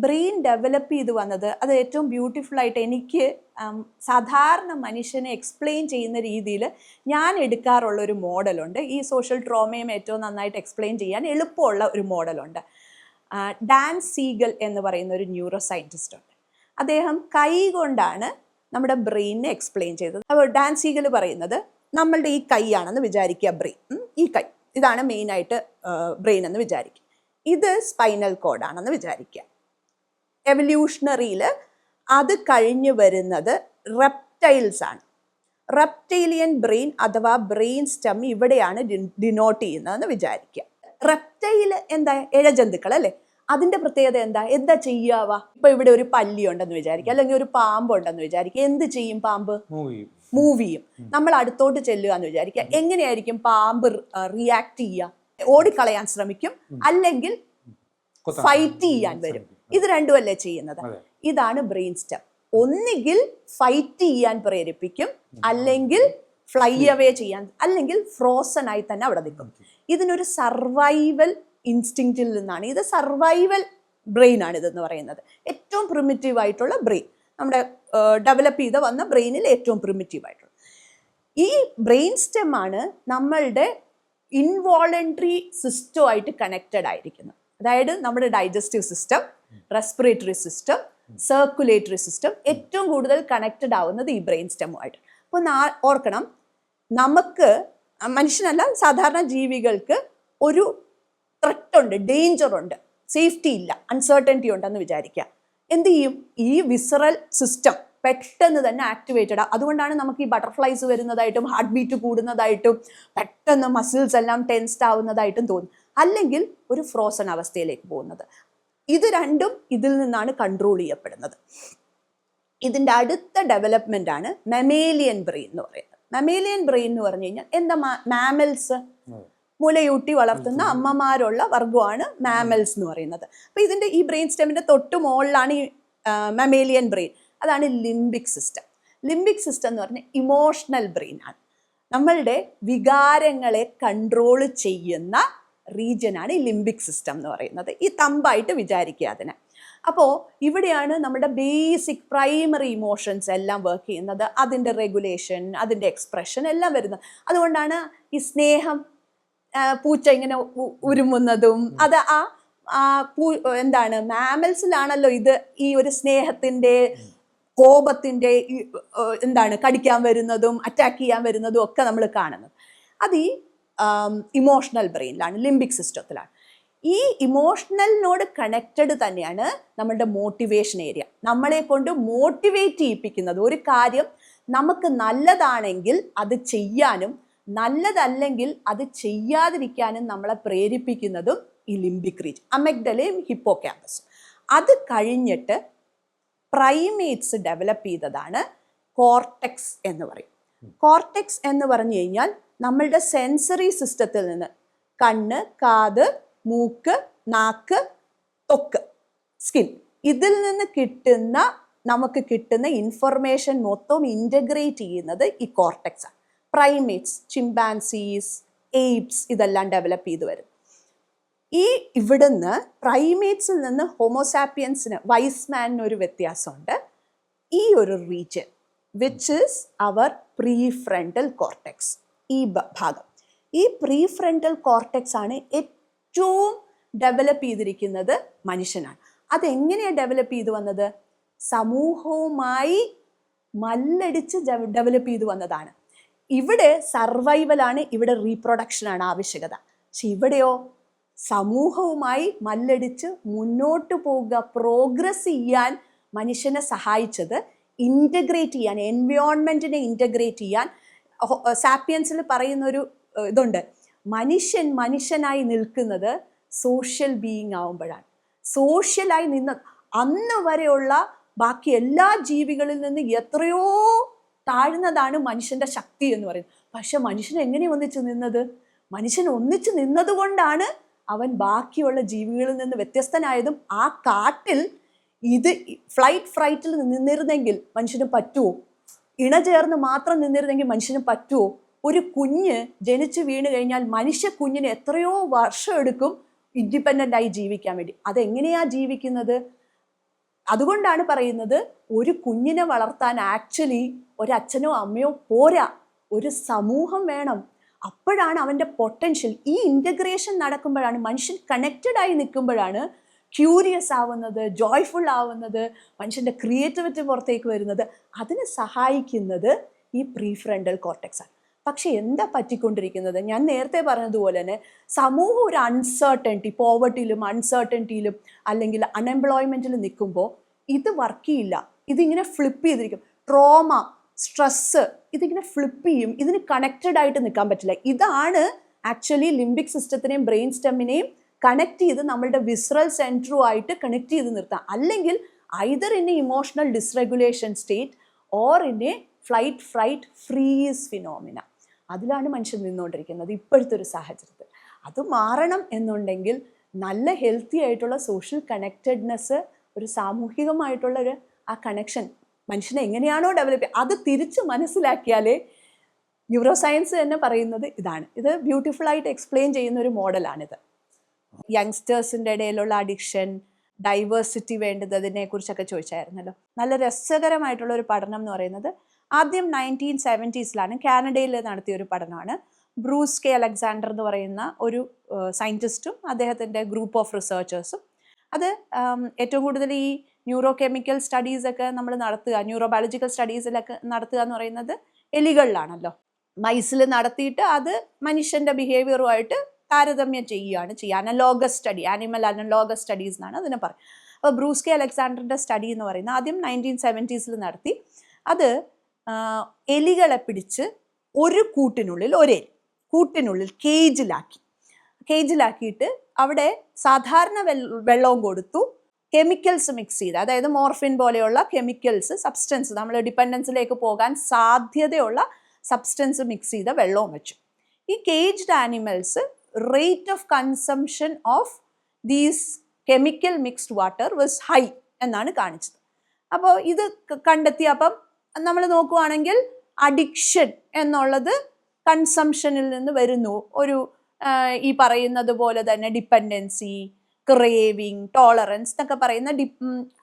Brain develop ചെയ്ത് വന്നത് അത് ഏറ്റവും ബ്യൂട്ടിഫുൾ ആയിട്ട് എനിക്ക് സാധാരണ മനുഷ്യനെ എക്സ്പ്ലെയിൻ ചെയ്യുന്ന രീതിയിൽ ഞാൻ എടുക്കാറുള്ള ഒരു മോഡലുണ്ട്. ഈ സോഷ്യൽ ട്രോമയും ഏറ്റവും നന്നായിട്ട് എക്സ്പ്ലെയിൻ ചെയ്യാൻ എളുപ്പമുള്ള ഒരു മോഡലുണ്ട്. ഡാൻ സീഗൽ എന്ന് പറയുന്ന ഒരു ന്യൂറോ സയൻറ്റിസ്റ്റ് ഉണ്ട്. അദ്ദേഹം കൈ കൊണ്ടാണ് നമ്മുടെ ബ്രെയിനിനെ എക്സ്പ്ലെയിൻ ചെയ്തത്. അപ്പോൾ ഡാൻ സീഗൽ പറയുന്നത് നമ്മളുടെ ഈ കൈയാണെന്ന് വിചാരിക്കുക, ബ്രെയിൻ ഈ കൈ ഇതാണ് മെയിനായിട്ട് ബ്രെയിൻ എന്ന് വിചാരിക്കുക. ഇത് സ്പൈനൽ കോഡാണെന്ന് വിചാരിക്കുക. എവല്യൂഷണറിയിൽ അത് കഴിഞ്ഞു വരുന്നത് റെപ്റ്റൈൽസ് ആണ്. റെപ്റ്റൈലിയൻ ബ്രെയിൻ അഥവാ ബ്രെയിൻ സ്റ്റം ഇവിടെയാണ് ഡിനോട്ട് ചെയ്യുന്നതെന്ന് വിചാരിക്കുക. റെപ്റ്റൈൽ എന്താ? ഇഴജന്തുക്കൾ അല്ലേ? അതിൻ്റെ പ്രത്യേകത എന്താ ചെയ്യാവാ? ഇപ്പൊ ഇവിടെ ഒരു പല്ലി ഉണ്ടെന്ന് വിചാരിക്കുക, അല്ലെങ്കിൽ ഒരു പാമ്പ് ഉണ്ടെന്ന് വിചാരിക്കുക. എന്ത് ചെയ്യും പാമ്പ്? മൂവ് ചെയ്യും. നമ്മൾ അടുത്തോട്ട് ചെല്ലുക എന്ന് വിചാരിക്കുക. എങ്ങനെയായിരിക്കും പാമ്പ് റിയാക്ട് ചെയ്യുക? ഓടിക്കളയാൻ ശ്രമിക്കും, അല്ലെങ്കിൽ ഫൈറ്റ് ചെയ്യാൻ വരും. ഇത് രണ്ടുമല്ലേ ചെയ്യുന്നത്? ഇതാണ് ബ്രെയിൻ സ്റ്റം. ഒന്നുകിൽ ഫൈറ്റ് ചെയ്യാൻ പ്രേരിപ്പിക്കും, അല്ലെങ്കിൽ ഫ്ലൈ അവേ ചെയ്യാൻ, അല്ലെങ്കിൽ ഫ്രോസൺ ആയി തന്നെ അവിടെ നിൽക്കും. ഇതിനൊരു സർവൈവൽ ഇൻസ്റ്റിങ്റ്റിൽ നിന്നാണ്. ഇത് സർവൈവൽ ബ്രെയിൻ ആണ് ഇതെന്ന് പറയുന്നത്. ഏറ്റവും പ്രിമിറ്റീവ് ആയിട്ടുള്ള ബ്രെയിൻ, നമ്മുടെ ഡെവലപ്പ് ചെയ്ത് വന്ന ബ്രെയിനിൽ ഏറ്റവും പ്രിമിറ്റീവ് ആയിട്ടുള്ള ഈ ബ്രെയിൻ സ്റ്റെം ആണ് നമ്മളുടെ ഇൻവോളണ്ടറി സിസ്റ്റവുമായിട്ട് കണക്റ്റഡ് ആയിരിക്കുന്നത്. അതായത് നമ്മുടെ digestive system, respiratory system, circulatory system ഏറ്റവും കൂടുതൽ കണക്റ്റഡ് ആവുന്നത് ഈ ബ്രെയിൻ സ്റ്റെമ്മുമായിട്ട്. അപ്പോൾ ഓർക്കണം, നമുക്ക് മനുഷ്യനല്ല സാധാരണ ജീവികൾക്ക് ഒരു ത്രെറ്റ് ഉണ്ട്, ഡേഞ്ചർ ഉണ്ട്, സേഫ്റ്റി ഇല്ല, അൺസർട്ടനിറ്റി ഉണ്ടെന്ന് വിചാരിക്കുക. എന്ത് ചെയ്യും? ഈ വിസറൽ സിസ്റ്റം പെട്ടെന്ന് തന്നെ ആക്ടിവേറ്റഡ്. അതുകൊണ്ടാണ് നമുക്ക് ഈ ബട്ടർഫ്ലൈസ് വരുന്നതായിട്ടും ഹാർട്ട് ബീറ്റ് കൂടുന്നതായിട്ടും പെട്ടെന്ന് മസിൽസ് എല്ലാം ടെൻസ്ഡ് ആവുന്നതായിട്ടും തോന്നും, അല്ലെങ്കിൽ ഒരു ഫ്രോസൺ അവസ്ഥയിലേക്ക് പോകുന്നത്. ഇത് രണ്ടും ഇതിൽ നിന്നാണ് കൺട്രോൾ ചെയ്യപ്പെടുന്നത്. ഇതിൻ്റെ അടുത്ത ഡെവലപ്മെന്റ് ആണ് മെമേലിയൻ ബ്രെയിൻ എന്ന് പറയുന്നത്. മെമേലിയൻ ബ്രെയിൻ എന്ന് പറഞ്ഞു കഴിഞ്ഞാൽ എന്താ? മാമൽസ്, മുലയൂട്ടി വളർത്തുന്ന അമ്മമാരുള്ള വർഗമാണ് മാമൽസ് എന്ന് പറയുന്നത്. അപ്പോൾ ഇതിൻ്റെ ഈ ബ്രെയിൻ സ്റ്റെമിൻ്റെ തൊട്ട് മുകളിലാണ് ഈ മെമേലിയൻ ബ്രെയിൻ. അതാണ് ലിംബിക് സിസ്റ്റം. ലിംബിക് സിസ്റ്റം എന്ന് പറഞ്ഞാൽ ഇമോഷണൽ ബ്രെയിൻ ആണ്. നമ്മളുടെ വികാരങ്ങളെ കൺട്രോൾ ചെയ്യുന്ന റീജിയനാണ് ഈ ലിംബിക് സിസ്റ്റം എന്ന് പറയുന്നത്. ഈ തമ്പായിട്ട് വിചാരിക്കുക അതിനെ. അപ്പോൾ ഇവിടെയാണ് നമ്മുടെ ബേസിക് പ്രൈമറി ഇമോഷൻസ് എല്ലാം വർക്ക് ചെയ്യുന്നത്. അതിൻ്റെ റെഗുലേഷൻ, അതിൻ്റെ എക്സ്പ്രഷൻ എല്ലാം വരുന്നത്. അതുകൊണ്ടാണ് ഈ സ്നേഹം, പൂച്ച ഇങ്ങനെ ഉരുമുന്നതും, അത് എന്താണ്, മാമൽസിലാണല്ലോ ഇത് ഈ ഒരു സ്നേഹത്തിൻ്റെ, കോപത്തിൻ്റെ, എന്താണ്, കടിക്കാൻ വരുന്നതും അറ്റാക്ക് ചെയ്യാൻ വരുന്നതും ഒക്കെ നമ്മൾ കാണുന്നത്. അത് ഈ ഇമോഷണൽ ബ്രെയിനിലാണ്, ലിംബിക് സിസ്റ്റത്തിലാണ്. ഈ ഇമോഷണലിനോട് കണക്റ്റഡ് തന്നെയാണ് നമ്മളുടെ മോട്ടിവേഷൻ ഏരിയ. നമ്മളെ കൊണ്ട് മോട്ടിവേറ്റ് ചെയ്യിപ്പിക്കുന്നത്, ഒരു കാര്യം നമുക്ക് നല്ലതാണെങ്കിൽ അത് ചെയ്യാനും നല്ലതല്ലെങ്കിൽ അത് ചെയ്യാതിരിക്കാനും നമ്മളെ പ്രേരിപ്പിക്കുന്നതും ഈ ലിംബിക് റീജിയൻ, അമിഗ്ഡലയും ഹിപ്പോകാമ്പസും. അത് കഴിഞ്ഞിട്ട് പ്രൈമേറ്റ്സ് ഡെവലപ്പ് ചെയ്തതാണ് കോർട്ടെക്സ് എന്ന് പറയും. കോർട്ടെക്സ് എന്ന് പറഞ്ഞു കഴിഞ്ഞാൽ നമ്മളുടെ സെൻസറി സിസ്റ്റത്തിൽ നിന്ന് കണ്ണ്, കാത്, മൂക്ക്, നാക്ക്, ത്വക്ക്, സ്കിൻ, ഇതിൽ നിന്ന് നമുക്ക് കിട്ടുന്ന ഇൻഫർമേഷൻ മൊത്തം ഇൻ്റഗ്രേറ്റ് ചെയ്യുന്നത് ഈ കോർട്ടെക്സ് ആണ്. പ്രൈമേറ്റ്സ്, ചിമ്പാൻസീസ്, എയ്പ്സ് ഇതെല്ലാം ഡെവലപ്പ് ചെയ്ത് വരും. ഇവിടുന്ന് പ്രൈമേറ്റ്സിൽ നിന്ന് ഹോമോസാപ്പിയൻസിന്, വൈസ്മാനിന് ഒരു വ്യത്യാസമുണ്ട്. ഈ ഒരു region which is our prefrontal cortex, ഈ ഭാഗം, ഈ പ്രീഫ്രണ്ടൽ കോർട്ടെക്സ് ആണ് ഏറ്റവും ഡെവലപ്പ് ചെയ്തിരിക്കുന്നത് മനുഷ്യനാണ്. അതെങ്ങനെയാണ് ഡെവലപ്പ് ചെയ്തു വന്നത്? സമൂഹവുമായി മല്ലടിച്ച് ഡെവലപ്പ് ചെയ്തു വന്നതാണ്. ഇവിടെ സർവൈവലാണ്, ഇവിടെ റീപ്രൊഡക്ഷനാണ് ആവശ്യകത. പക്ഷെ ഇവിടെയോ സമൂഹവുമായി മല്ലടിച്ച് മുന്നോട്ട് പോവുക, പ്രോഗ്രസ് ചെയ്യാൻ മനുഷ്യനെ സഹായിച്ചത് ഇൻ്റഗ്രേറ്റ് ചെയ്യാൻ, എൻവയോൺമെൻറ്റിനെ ഇൻ്റഗ്രേറ്റ് ചെയ്യാൻ. സാപ്പിയൻസിൽ പറയുന്നൊരു ഇതുണ്ട്, മനുഷ്യനായി നിൽക്കുന്നത് സോഷ്യൽ ബീയിങ് ആവുമ്പോഴാണ്. സോഷ്യലായി അന്ന് വരെയുള്ള ബാക്കി എല്ലാ ജീവികളിൽ നിന്ന് എത്രയോ താഴ്ന്നതാണ് മനുഷ്യൻ്റെ ശക്തി എന്ന് പറയുന്നത്. പക്ഷെ മനുഷ്യൻ എങ്ങനെ ഒന്നിച്ചു നിന്നത്? മനുഷ്യൻ ഒന്നിച്ചു നിന്നത് കൊണ്ടാണ് അവൻ ബാക്കിയുള്ള ജീവികളിൽ നിന്ന് വ്യത്യസ്തനായതും. ആ കാട്ടിൽ ഇത് ഫ്രൈറ്റിൽ നിന്നിരുന്നെങ്കിൽ മനുഷ്യന് പറ്റുമോ? ഇണചേർന്ന് മാത്രം നിന്നിരുന്നെങ്കിൽ മനുഷ്യന് പറ്റുമോ? ഒരു കുഞ്ഞ് ജനിച്ചു വീണ് കഴിഞ്ഞാൽ മനുഷ്യ കുഞ്ഞിന് എത്രയോ വർഷം എടുക്കും ഇൻഡിപെൻഡൻ്റ് ആയി ജീവിക്കാൻ വേണ്ടി. അതെങ്ങനെയാ ജീവിക്കുന്നത്? അതുകൊണ്ടാണ് പറയുന്നത് ഒരു കുഞ്ഞിനെ വളർത്താൻ ആക്ച്വലി ഒരച്ഛനോ അമ്മയോ പോരാ, ഒരു സമൂഹം വേണം. അപ്പോഴാണ് അവൻ്റെ പൊട്ടൻഷ്യൽ, ഈ ഇൻ്റഗ്രേഷൻ നടക്കുമ്പോഴാണ്, മനുഷ്യൻ കണക്റ്റഡ് ആയി നിൽക്കുമ്പോഴാണ് ക്യൂരിയസ് ആവുന്നത്, ജോയ്ഫുൾ ആവുന്നത്, മനുഷ്യൻ്റെ ക്രിയേറ്റിവിറ്റി പുറത്തേക്ക് വരുന്നത്. അതിന് സഹായിക്കുന്നത് ഈ പ്രീഫ്രണ്ടൽ കോർട്ടെക്സ് ആണ്. പക്ഷെ എന്താ പറ്റിക്കൊണ്ടിരിക്കുന്നത്? ഞാൻ നേരത്തെ പറഞ്ഞതുപോലെ തന്നെ സമൂഹം ഒരു അൺസർട്ടനിറ്റി, പോവർട്ടിയിലും അൺസർട്ടനിറ്റിയിലും അല്ലെങ്കിൽ അൺഎംപ്ലോയ്മെൻറ്റിലും നിൽക്കുമ്പോൾ ഇത് വർക്ക് ചെയ്യില്ല. ഇതിങ്ങനെ ഫ്ലിപ്പ് ചെയ്തിരിക്കും. ട്രോമ, സ്ട്രെസ്സ് ഇതിങ്ങനെ ഫ്ലിപ്പ് ചെയ്യും. ഇതിന് കണക്റ്റഡ് ആയിട്ട് നിൽക്കാൻ പറ്റില്ല. ഇതാണ് ആക്ച്വലി ലിംബിക് സിസ്റ്റത്തിനെയും ബ്രെയിൻ സ്റ്റെമ്മിനെയും കണക്ട് ചെയ്ത് നമ്മളുടെ വിസ്റൽ സെൻറ്ററുമായിട്ട് കണക്ട് ചെയ്ത് നിർത്താം. അല്ലെങ്കിൽ either in A emotional dysregulation state or in A flight freight freeze phenomena. അതിലാണ് മനുഷ്യൻ നിന്നുകൊണ്ടിരിക്കുന്നത് ഇപ്പോഴത്തെ ഒരു സാഹചര്യത്തിൽ. അത് മാറണം എന്നുണ്ടെങ്കിൽ നല്ല ഹെൽത്തി ആയിട്ടുള്ള സോഷ്യൽ കണക്റ്റഡ്നെസ്, ഒരു സാമൂഹികമായിട്ടുള്ള ഒരു ആ കണക്ഷൻ മനുഷ്യനെ എങ്ങനെയാണോ ഡെവലപ്പ് ചെയ്യുക അത് തിരിച്ച് മനസ്സിലാക്കിയാലേ, ന്യൂറോ സയൻസ് തന്നെ പറയുന്നത് ഇതാണ്. ഇത് ബ്യൂട്ടിഫുള്ളായിട്ട് എക്സ്പ്ലെയിൻ ചെയ്യുന്ന ഒരു മോഡലാണിത്. യങ്സ്റ്റേഴ്സിൻ്റെ ഇടയിലുള്ള അഡിക്ഷൻ, ഡൈവേഴ്സിറ്റി വേണ്ടതിനെ കുറിച്ചൊക്കെ ചോദിച്ചായിരുന്നല്ലോ. നല്ല രസകരമായിട്ടുള്ള ഒരു പഠനം എന്ന് പറയുന്നത് ആദ്യം 1970s കാനഡയിൽ നടത്തിയ ഒരു പഠനമാണ്. ബ്രൂസ് കെ അലക്സാണ്ടർ എന്ന് പറയുന്ന ഒരു സയൻറ്റിസ്റ്റും അദ്ദേഹത്തിൻ്റെ ഗ്രൂപ്പ് ഓഫ് റിസർച്ചേഴ്സും. അത് ഏറ്റവും കൂടുതൽ ഈ ന്യൂറോ കെമിക്കൽ സ്റ്റഡീസൊക്കെ നമ്മൾ നടത്തുക, ന്യൂറോ ബയോളജിക്കൽ സ്റ്റഡീസിലൊക്കെ നടത്തുക എന്ന് പറയുന്നത് എലികളിലാണല്ലോ. മൈസിൽ നടത്തിയിട്ട് അത് മനുഷ്യൻ്റെ ബിഹേവിയറുമായിട്ട് താരതമ്യം ചെയ്യുകയാണ് ചെയ്യുക. Analogous study, animal analogous studies എന്നാണ് അതിനെ പറയുന്നത്. അപ്പോൾ ബ്രൂസ് കെ അലക്സാണ്ടറിൻ്റെ സ്റ്റഡി എന്ന് പറയുന്നത് ആദ്യം 1970s നടത്തി. അത് എലികളെ പിടിച്ച് ഒരു കൂട്ടിനുള്ളിൽ കേജിലാക്കിയിട്ട് അവിടെ സാധാരണ വെള്ളവും കൊടുത്തു, കെമിക്കൽസ് മിക്സ് ചെയ്ത്, അതായത് മോർഫിൻ പോലെയുള്ള കെമിക്കൽസ്, സബ്സ്റ്റൻസ്, നമ്മൾ ഡിപ്പെൻഡൻസിലേക്ക് പോകാൻ സാധ്യതയുള്ള സബ്സ്റ്റൻസ് മിക്സ് ചെയ്ത വെള്ളവും വെച്ചു. ഈ caged animals rate of consumption of these chemical mixed water was high എന്നാണ് കാണിച്ചത്. അപ്പോൾ ഇത് കണ്ടെത്തി. അപ്പം നമ്മൾ നോക്കുവാണെങ്കിൽ അഡിക്ഷൻ എന്നുള്ളത് കൺസംഷനിൽ നിന്ന് വരുന്നു. ഒരു ഈ പറയുന്നത് പോലെ തന്നെ ഡിപ്പെൻഡൻസി, ക്രേവിങ്, ടോളറൻസ് എന്നൊക്കെ പറയുന്ന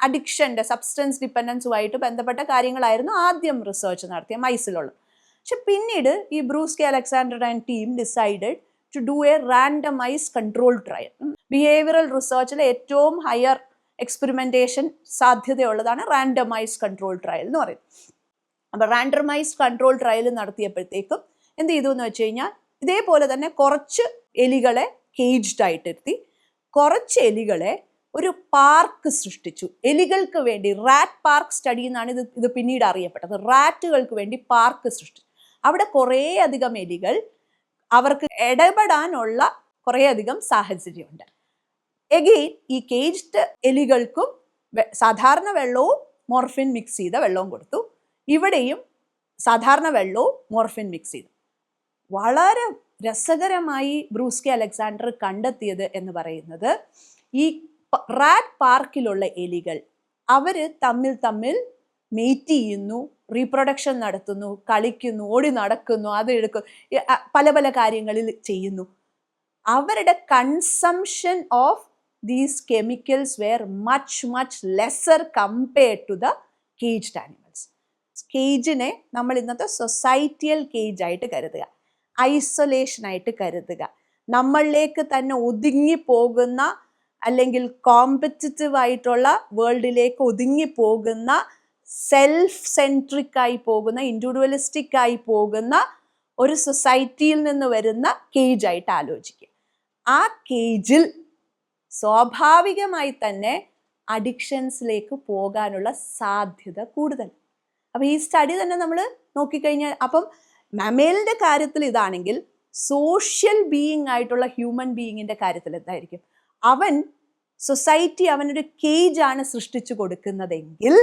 അഡിക്ഷൻ്റെ സബ്സ്റ്റൻസ് ഡിപ്പെൻഡൻസുമായിട്ട് ബന്ധപ്പെട്ട കാര്യങ്ങളായിരുന്നു ആദ്യം റിസർച്ച് നടത്തിയ മൈസിലുള്ളത്. പക്ഷെ പിന്നീട് ഈ Bruce K Alexander and team decided to do a randomise control trial. Behavioural റിസർച്ചിലെ ഏറ്റവും ഹയർ എക്സ്പെരിമെൻറ്റേഷൻ സാധ്യതയുള്ളതാണ് റാൻഡമൈസ് കൺട്രോൾ ട്രയൽ എന്ന് പറയുന്നത്. അപ്പോൾ റാൻഡമൈസ് കൺട്രോൾ ട്രയൽ നടത്തിയപ്പോഴത്തേക്കും എന്ത് ചെയ്തു എന്ന് വെച്ച് കഴിഞ്ഞാൽ, ഇതേപോലെ തന്നെ കുറച്ച് എലികളെ കേജ്ഡ് ആയിട്ടിരുത്തി, കുറച്ച് എലികളെ ഒരു പാർക്ക് സൃഷ്ടിച്ചു എലികൾക്ക് വേണ്ടി. റാറ്റ് പാർക്ക് സ്റ്റഡി എന്നാണ് ഇത് പിന്നീട് അറിയപ്പെട്ടത്. റാറ്റുകൾക്ക് വേണ്ടി പാർക്ക് സൃഷ്ടിച്ചു. അവിടെ കുറേയധികം എലികൾ, അവർക്ക് ഇടപെടാനുള്ള കുറേയധികം സാഹചര്യമുണ്ട്. എഗെയിൻ ഈ കേജ്ഡ് എലികൾക്കും സാധാരണ വെള്ളവും മോർഫിൻ മിക്സ് ചെയ്ത വെള്ളവും കൊടുത്തു. ഇവിടെയും സാധാരണ വെള്ളവും മോർഫിൻ മിക്സ് ചെയ്തു. വളരെ രസകരമായി ബ്രൂസ് കെ അലക്സാണ്ടർ കണ്ടെത്തിയത് എന്ന് പറയുന്നത്, ഈ റാറ്റ് പാർക്കിലുള്ള എലികൾ അവർ തമ്മിൽ മേറ്റ് ചെയ്യുന്നു, റീപ്രൊഡക്ഷൻ നടത്തുന്നു, കളിക്കുന്നു, ഓടി നടക്കുന്നു, അത് എടുക്കും, പല കാര്യങ്ങളിൽ ചെയ്യുന്നു. അവരുടെ consumption of these chemicals were much lesser compared to the caged animals. കേജിനെ നമ്മൾ ഇന്നത്തെ സൊസൈറ്റിയൽ കേജായിട്ട് കരുതുക, ഐസൊലേഷനായിട്ട് കരുതുക, നമ്മളിലേക്ക് തന്നെ ഒതുങ്ങിപ്പോകുന്ന അല്ലെങ്കിൽ കോമ്പറ്റിറ്റീവ് ആയിട്ടുള്ള വേൾഡിലേക്ക് ഒതുങ്ങിപ്പോകുന്ന, സെൽഫ് സെൻട്രിക് ആയി പോകുന്ന, ഇൻഡിവിജ്വലിസ്റ്റിക് ആയി പോകുന്ന ഒരു സൊസൈറ്റിയിൽ നിന്ന് വരുന്ന കേജായിട്ട് ആലോചിക്കുക. ആ കേജിൽ സ്വാഭാവികമായി തന്നെ അഡിക്ഷൻസിലേക്ക് പോകാനുള്ള സാധ്യത കൂടുതൽ. അപ്പം ഈ സ്റ്റഡി തന്നെ നമ്മൾ നോക്കിക്കഴിഞ്ഞാൽ, അപ്പം മമേലിൻ്റെ കാര്യത്തിൽ ഇതാണെങ്കിൽ സോഷ്യൽ ബീയിങ് ആയിട്ടുള്ള ഹ്യൂമൻ ബീയിങ്ങിൻ്റെ കാര്യത്തിൽ എന്തായിരിക്കും? അവൻ സൊസൈറ്റി അവനൊരു കേജാണ് സൃഷ്ടിച്ചു കൊടുക്കുന്നതെങ്കിൽ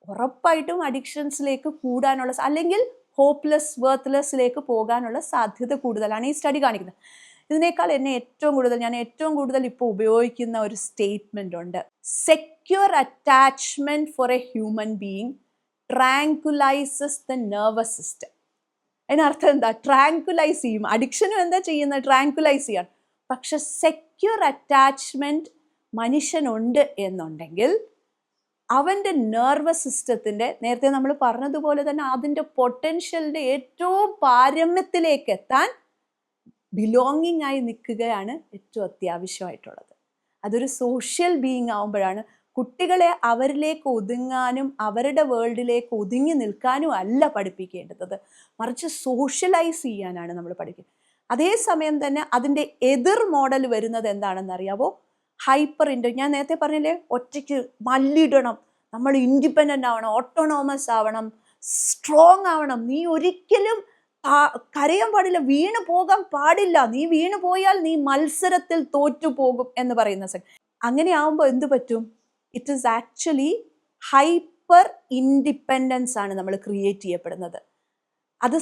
ഉറപ്പായിട്ടും അഡിക്ഷൻസിലേക്ക് കൂടാനുള്ള, അല്ലെങ്കിൽ ഹോപ്പ്ലെസ്, വർത്ത്ലെസ്സിലേക്ക് പോകാനുള്ള സാധ്യത കൂടുതലാണ് ഈ സ്റ്റഡി കാണിക്കുന്നത്. ഇതിനേക്കാൾ ഞാൻ ഏറ്റവും കൂടുതൽ ഇപ്പോൾ ഉപയോഗിക്കുന്ന ഒരു സ്റ്റേറ്റ്മെൻ്റ് ഉണ്ട്. Secure attachment for a human being tranquilises the nervous system. അതിനർത്ഥം എന്താ? ട്രാങ്കുലൈസ് ചെയ്യും. അഡിക്ഷനും എന്താ ചെയ്യുന്നത്? ട്രാങ്കുലൈസ് ചെയ്യാണ്. പക്ഷെ സെക്യൂർ അറ്റാച്ച്മെൻറ്റ് മനുഷ്യനുണ്ട് എന്നുണ്ടെങ്കിൽ അവൻ്റെ നെർവസ് സിസ്റ്റത്തിൻ്റെ, നേരത്തെ നമ്മൾ പറഞ്ഞതുപോലെ തന്നെ അതിൻ്റെ പൊട്ടൻഷ്യലിൻ്റെ ഏറ്റവും പാരമ്യത്തിലേക്ക് എത്താൻ ബിലോങ്ങിങ് ആയി നിൽക്കുകയാണ് ഏറ്റവും അത്യാവശ്യമായിട്ടുള്ളത്. അതൊരു സോഷ്യൽ ബീയിങ് ആവുമ്പോഴാണ്. കുട്ടികളെ അവരിലേക്ക് ഒതുങ്ങാനും അവരുടെ വേൾഡിലേക്ക് ഒതുങ്ങി നിൽക്കാനും അല്ല പഠിപ്പിക്കേണ്ടത്, മറിച്ച് സോഷ്യലൈസ് ചെയ്യാനാണ് നമ്മൾ പഠിക്കുന്നത്. അതേസമയം തന്നെ അതിൻ്റെ എതിർ മോഡൽ വരുന്നത് എന്താണെന്ന് അറിയാവോ? ഹൈപ്പർ ഞാൻ നേരത്തെ പറഞ്ഞില്ലേ, ഒറ്റയ്ക്ക് മല്ലിടണം, നമ്മൾ ഇൻഡിപെൻഡൻ്റ് ആവണം, ഓട്ടോണോമസ് ആവണം, സ്ട്രോങ് ആവണം, നീ ഒരിക്കലും കരയാൻ പാടില്ല, വീണ് പോകാൻ പാടില്ല, നീ വീണ് പോയാൽ നീ മത്സരത്തിൽ തോറ്റുപോകും എന്ന് പറയുന്ന അങ്ങനെ ആവുമ്പോൾ എന്ത് പറ്റും? It is actually hyper independence ആണ് നമ്മൾ ക്രിയേറ്റ് ചെയ്യപ്പെടുന്നത്. അത്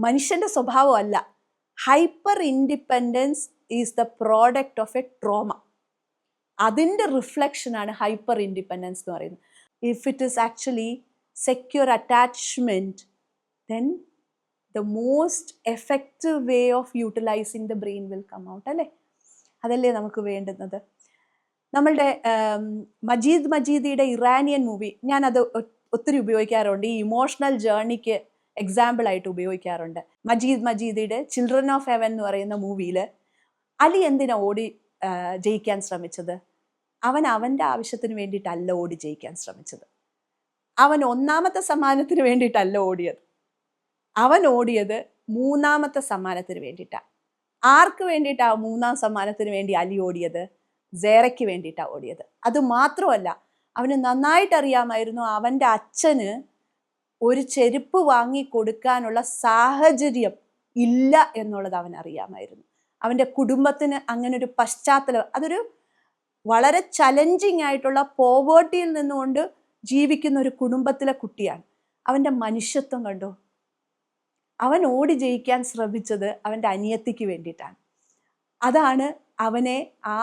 മനുഷ്യൻ്റെ സ്വഭാവമല്ല. Hyper independence is the product of a trauma. അതിൻ്റെ റിഫ്ലക്ഷനാണ് ഹൈപ്പർ ഇൻഡിപെൻഡൻസ് എന്ന് പറയുന്നത്. If it is actually secure attachment, then the most effective way of utilizing the brain will come out, അല്ലേ? അതല്ലേ നമുക്ക് വേണ്ടുന്നത്. നമ്മളുടെ മജീദിയുടെ ഇറാനിയൻ മൂവി ഞാനത് ഒത്തിരി ഉപയോഗിക്കാറുണ്ട്, ഈ ഇമോഷണൽ ജേർണിക്ക് എക്സാമ്പിളായിട്ട് ഉപയോഗിക്കാറുണ്ട്. മജീദിയുടെ ചിൽഡ്രൻ ഓഫ് ഹെവൻ എന്ന് പറയുന്ന മൂവിയിൽ അലി എന്തിനാ ഓടി ജയിക്കാൻ ശ്രമിച്ചത്? അവൻ്റെ ആവശ്യത്തിന് വേണ്ടിയിട്ടല്ല ഓടി ജയിക്കാൻ ശ്രമിച്ചത്. അവൻ ഒന്നാമത്തെ സമ്മാനത്തിന് വേണ്ടിയിട്ടല്ല ഓടിയത്. അവൻ ഓടിയത് മൂന്നാമത്തെ സമ്മാനത്തിന് വേണ്ടിയിട്ടാണ്. ആർക്ക് വേണ്ടിയിട്ടാണ് മൂന്നാം സമ്മാനത്തിന് വേണ്ടി അലി ഓടിയത്? സേറയ്ക്ക് വേണ്ടിയിട്ടാണ് ഓടിയത്. അതുമാത്രമല്ല, അവന് നന്നായിട്ട് അറിയാമായിരുന്നു അവൻ്റെ അച്ഛന് ഒരു ചെരുപ്പ് വാങ്ങി കൊടുക്കാനുള്ള സാഹചര്യം ഇല്ല എന്നുള്ളത് അവൻ അറിയാമായിരുന്നു. അവൻ്റെ കുടുംബത്തിന് അങ്ങനെ ഒരു പശ്ചാത്തലം, അതൊരു വളരെ ചലഞ്ചിങ് ആയിട്ടുള്ള പോവേർട്ടിയിൽ നിന്നുകൊണ്ട് ജീവിക്കുന്ന ഒരു കുടുംബത്തിലെ കുട്ടിയാണ്. അവൻ്റെ മനുഷ്യത്വം കണ്ടോ? അവൻ ഓടി ജയിക്കാൻ ശ്രമിച്ചത് അവൻ്റെ അനിയത്തിക്ക് വേണ്ടിയിട്ടാണ്. അതാണ് അവനെ ആ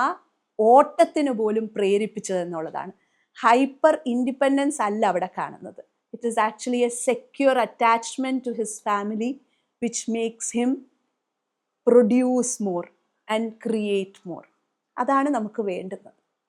ഓട്ടത്തിന് പോലും പ്രേരിപ്പിച്ചത് എന്നുള്ളതാണ്. ഹൈപ്പർ ഇൻഡിപെൻഡൻസ് അല്ല അവിടെ കാണുന്നത്. It is actually a secure attachment to his family which makes him produce more and create more. അതാണ് നമുക്ക് വേണ്ടത്.